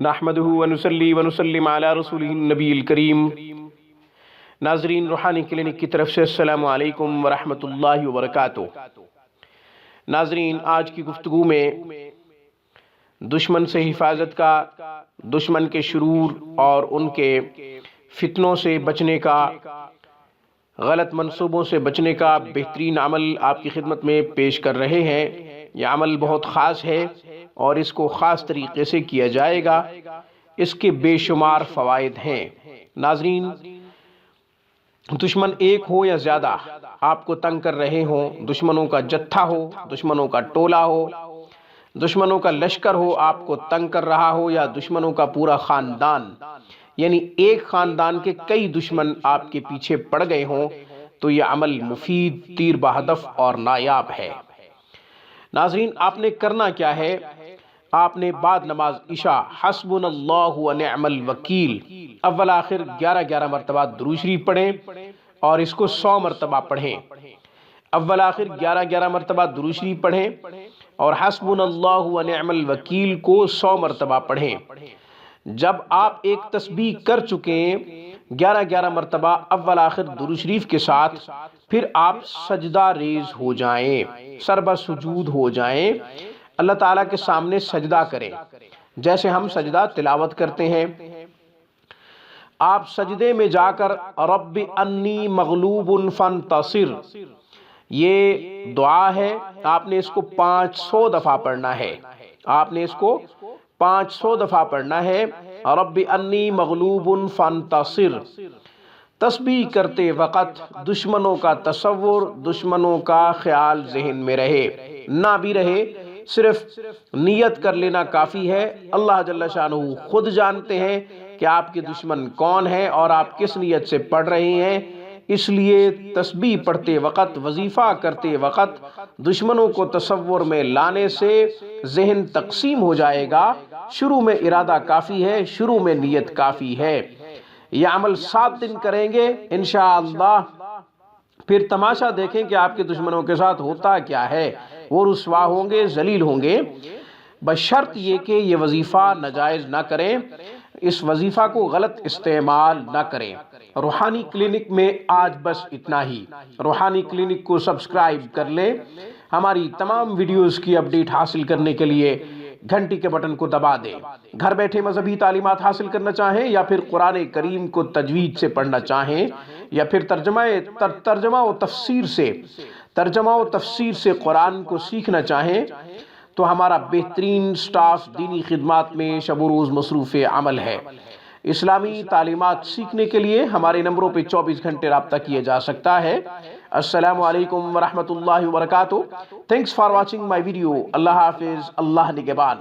نحمدہ ونصلی ونسلم علی رسولہ النبی الکریم۔ ناظرین، روحانی کلینک کی طرف سے السلام علیکم ورحمۃ اللہ وبرکاتہ۔ ناظرین، آج کی گفتگو میں دشمن سے حفاظت کا، دشمن کے شرور اور ان کے فتنوں سے بچنے کا، غلط منصوبوں سے بچنے کا بہترین عمل آپ کی خدمت میں پیش کر رہے ہیں۔ یہ عمل بہت خاص ہے اور اس کو خاص طریقے سے کیا جائے گا۔ اس کے بے شمار فوائد ہیں۔ ناظرین، دشمن ایک ہو یا زیادہ آپ کو تنگ کر رہے ہوں، دشمنوں کا جتھا ہو، دشمنوں کا ٹولہ ہو، دشمنوں کا لشکر ہو آپ کو تنگ کر رہا ہو، یا دشمنوں کا پورا خاندان، یعنی ایک خاندان کے کئی دشمن آپ کے پیچھے پڑ گئے ہوں، تو یہ عمل مفید، تیر بہدف اور نایاب ہے۔ ناظرین، آپ نے کرنا کیا ہے؟ آپ نے بعد نماز عشاء حسبنا اللہ ونعم الوکیل اول آخر 11 مرتبہ درود شریف پڑھیں اور اس کو 100 مرتبہ پڑھیں۔ اول آخر 11 مرتبہ درود شریف پڑھیں اور حسبنا اللہ ونعم الوکیل کو 100 مرتبہ پڑھیں۔ جب آپ ایک تسبیح کر چکیں 11 مرتبہ اول آخر درود شریف کے ساتھ، پھر آپ سجدہ ریز ہو جائیں، سربہ سجود ہو جائیں، اللہ تعالیٰ کے سامنے سجدہ کریں جیسے ہم سجدہ تلاوت کرتے ہیں۔ آپ سجدے میں جا کر رب انی مغلوب فانتصر، یہ دعا ہے، آپ نے اس کو 500 دفعہ پڑھنا ہے۔ آپ نے اس کو 500 دفعہ پڑھنا ہے، رب انی مغلوب فانتصر۔ تسبیح کرتے وقت دشمنوں کا تصور، دشمنوں کا خیال ذہن میں رہے، نہ بھی رہے، صرف نیت کر لینا کافی ہے۔ اللہ جل شانہ خود جانتے ہیں کہ آپ کے دشمن کون ہیں اور آپ کس نیت سے پڑھ رہے ہیں، اس لیے تسبیح پڑھتے وقت، وظیفہ کرتے وقت دشمنوں کو تصور میں لانے سے ذہن تقسیم ہو جائے گا۔ شروع میں ارادہ کافی ہے، شروع میں نیت کافی ہے۔ یہ عمل 7 دن کریں گے انشاءاللہ، پھر تماشا دیکھیں کہ آپ کے دشمنوں کے ساتھ ہوتا کیا ہے۔ وہ رسوا ہوں گے، ذلیل ہوں گے، بشرط یہ کہ یہ وظیفہ ناجائز نہ کریں، اس وظیفہ کو غلط استعمال نہ کریں۔ روحانی کلینک میں آج بس اتنا ہی۔ روحانی کلینک کو سبسکرائب کر لیں۔ ہماری تمام ویڈیوز کی اپڈیٹ حاصل کرنے کے لیے گھنٹی کے بٹن کو دبا دیں۔ گھر بیٹھے مذہبی تعلیمات حاصل کرنا چاہیں یا پھر قرآن کریم کو تجوید سے پڑھنا چاہیں یا پھر ترجمہ و تفسیر سے قرآن کو سیکھنا چاہیں، تو ہمارا بہترین سٹاف دینی خدمات میں شب و روز مصروف عمل ہے۔ اسلامی تعلیمات سیکھنے کے لیے ہمارے نمبروں پہ 24 گھنٹے رابطہ کیا جا سکتا ہے۔ السلام علیکم ورحمۃ اللہ وبرکاتہ۔ Thanks for watching my video. Allah حافظ، اللہ نگہبان۔